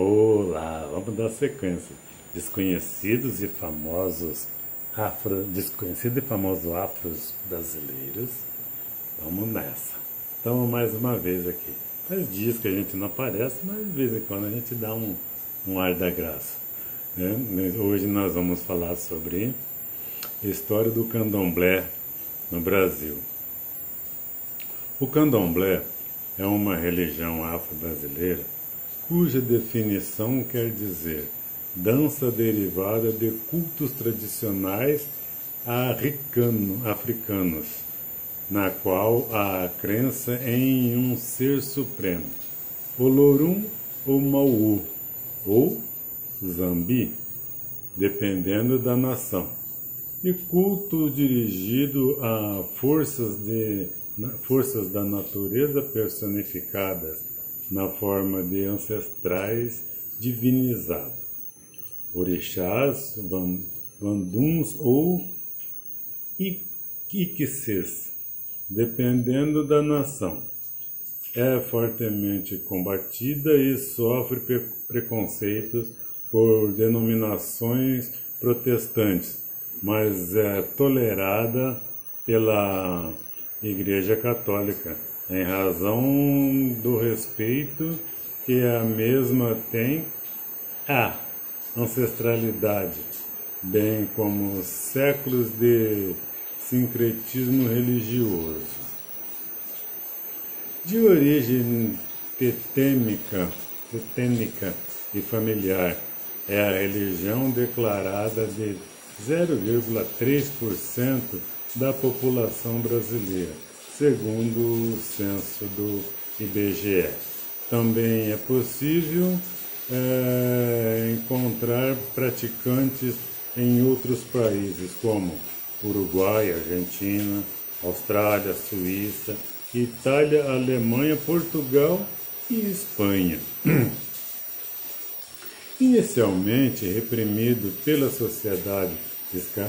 Olá, vamos dar sequência. Desconhecidos e famosos afros brasileiros. Vamos nessa. Então, mais uma vez aqui. Faz dias que a gente não aparece, mas de vez em quando a gente dá um ar da graça, né? Hoje nós vamos falar sobre a história do candomblé no Brasil. O candomblé é uma religião afro-brasileira cuja definição quer dizer dança derivada de cultos tradicionais africanos, na qual há a crença em um ser supremo, Olorum ou Mauú, ou Zambi, dependendo da nação, e culto dirigido a forças da natureza personificadas na forma de ancestrais divinizados, orixás, vanduns ou iqueces, dependendo da nação. É fortemente combatida e sofre preconceitos por denominações protestantes, mas é tolerada pela Igreja Católica, em razão do respeito que a mesma tem à ancestralidade, bem como séculos de sincretismo religioso. De origem tetêmica e familiar, é a religião declarada de 0,3% da população brasileira, segundo o censo do IBGE. Também é possível encontrar praticantes em outros países, como Uruguai, Argentina, Austrália, Suíça, Itália, Alemanha, Portugal e Espanha. Inicialmente reprimido pela sociedade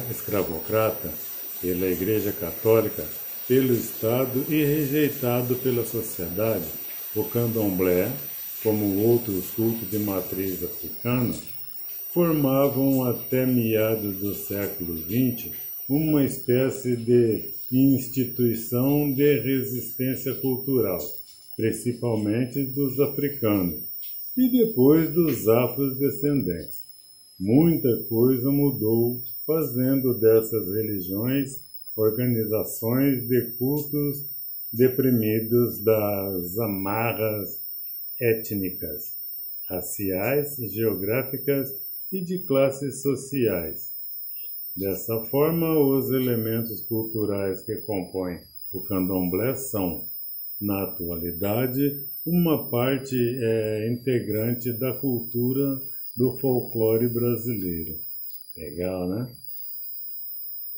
escravocrata, pela Igreja Católica, pelo Estado e rejeitado pela sociedade, o candomblé, como outros cultos de matriz africana, formavam até meados do século XX uma espécie de instituição de resistência cultural, principalmente dos africanos e depois dos afrodescendentes. Muita coisa mudou, fazendo dessas religiões organizações de cultos deprimidos das amarras étnicas, raciais, geográficas e de classes sociais. Dessa forma, os elementos culturais que compõem o candomblé são, na atualidade, uma parte integrante da cultura do folclore brasileiro. Legal, né?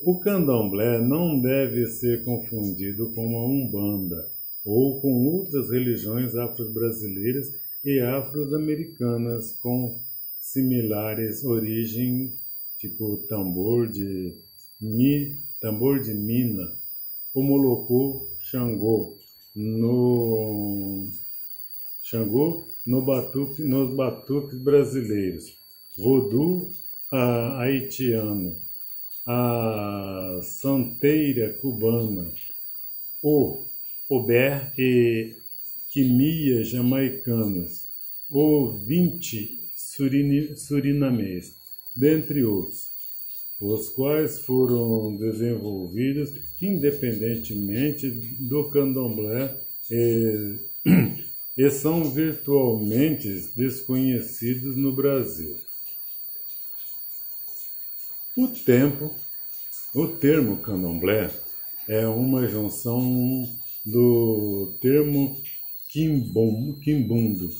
O candomblé não deve ser confundido com a Umbanda ou com outras religiões afro-brasileiras e afro-americanas com similares origens, tipo tambor de mina, o molocô, Xangô nos batuques brasileiros, vodu haitiano, a santeira cubana, o ober e quimia jamaicanos, o vinti surinamês, dentre outros, os quais foram desenvolvidos independentemente do candomblé e são virtualmente desconhecidos no Brasil. O termo candomblé é uma junção do termo quimbundo,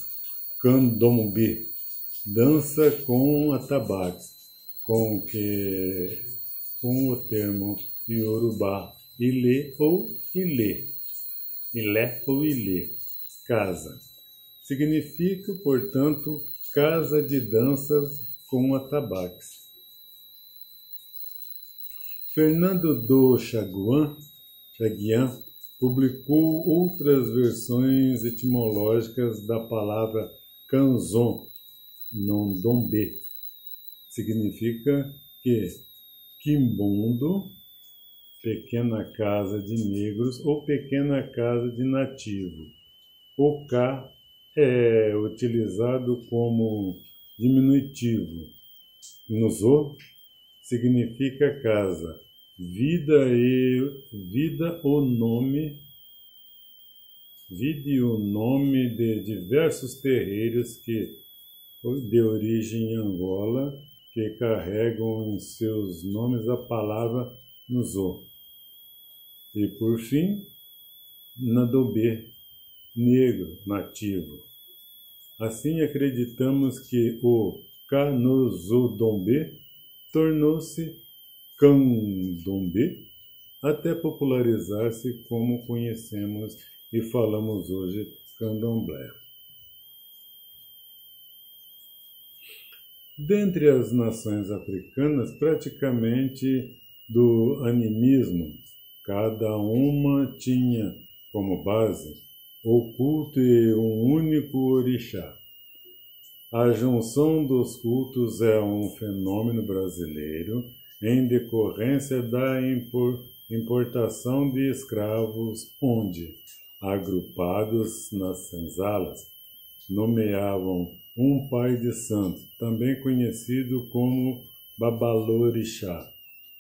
candomblé, dança com atabaques, com o termo iorubá, ilê ou ilê, casa. Significa, portanto, casa de danças com atabaques. Fernando do Chaguan publicou outras versões etimológicas da palavra canzon, Nondombe. Significa que quimbundo, pequena casa de negros ou pequena casa de nativo. O K é utilizado como diminutivo. Nuzô significa casa. Vida e o nome de diversos terreiros de origem Angola que carregam em seus nomes a palavra Nuzô. E por fim, Nandobé, negro, nativo. Assim acreditamos que o Kanozodombé tornou-se Candomblé até popularizar-se como conhecemos e falamos hoje Candomblé. Dentre as nações africanas, praticamente do animismo, cada uma tinha como base o culto e um único orixá. A junção dos cultos é um fenômeno brasileiro em decorrência da importação de escravos, onde, agrupados nas senzalas, nomeavam um pai de santo, também conhecido como Babalorixá,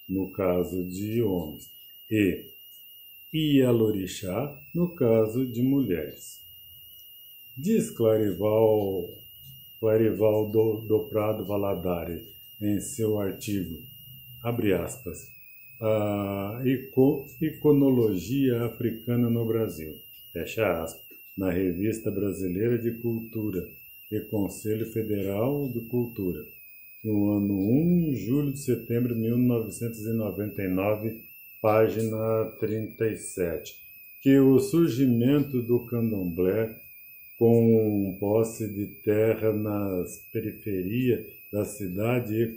no caso de homens, e Ialorixá, no caso de mulheres. Diz Clarival do Prado Valadares, em seu artigo, abre aspas, a iconologia africana no Brasil, fecha aspas, na Revista Brasileira de Cultura e Conselho Federal de Cultura, no ano 1 julho de setembro de 1999, página 37, que o surgimento do candomblé com posse de terra nas periferias da cidade e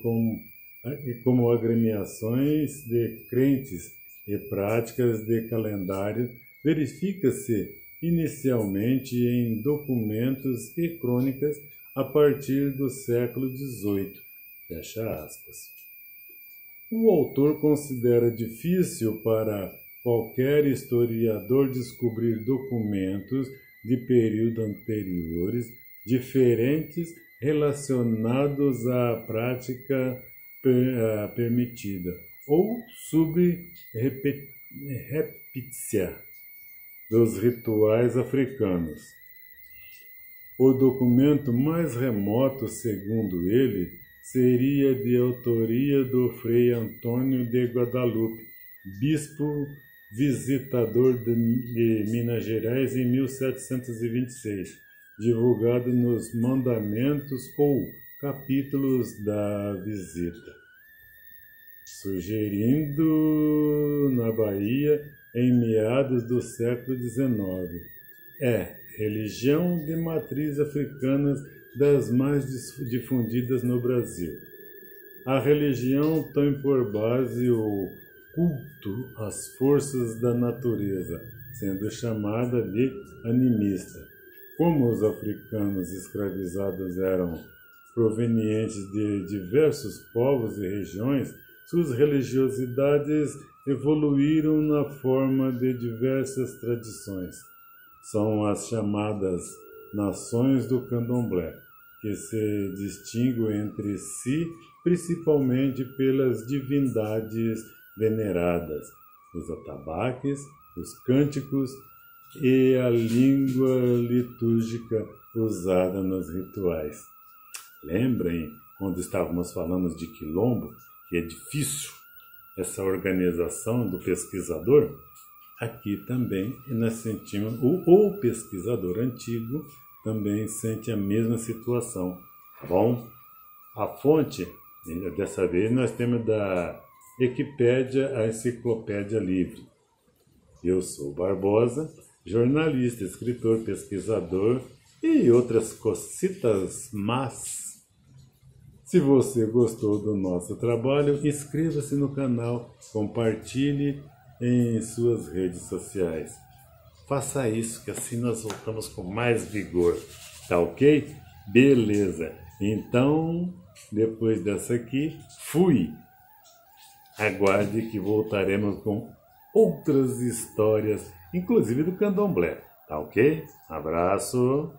como agremiações de crentes e práticas de calendário, verifica-se inicialmente em documentos e crônicas a partir do século XVIII. Fecha aspas. O autor considera difícil para qualquer historiador descobrir documentos de períodos anteriores diferentes relacionados à prática permitida ou subreptícia dos rituais africanos. O documento mais remoto, segundo ele, seria de autoria do Frei Antônio de Guadalupe, bispo visitador de Minas Gerais em 1726, divulgado nos Mandamentos ou capítulos da visita, sugerindo na Bahia em meados do século XIX. Religião de matriz africana das mais difundidas no Brasil. A religião tem por base o culto às forças da natureza, sendo chamada de animista. Como os africanos escravizados eram provenientes de diversos povos e regiões, suas religiosidades evoluíram na forma de diversas tradições. São as chamadas nações do candomblé, que se distinguem entre si principalmente pelas divindades veneradas, os atabaques, os cânticos e a língua litúrgica usada nos rituais. Lembrem, quando estávamos falando de quilombo, que é difícil essa organização do pesquisador? Aqui também nós sentimos, o pesquisador antigo também sente a mesma situação, tá bom? A fonte, dessa vez, nós temos da Wikipédia, a Enciclopédia Livre. Eu sou Barbosa, jornalista, escritor, pesquisador e outras cositas, mas se você gostou do nosso trabalho, inscreva-se no canal, compartilhe em suas redes sociais. Faça isso, que assim nós voltamos com mais vigor, tá ok? Beleza! Então, depois dessa aqui, fui. Aguarde que voltaremos com outras histórias, inclusive do candomblé. Tá ok? Abraço.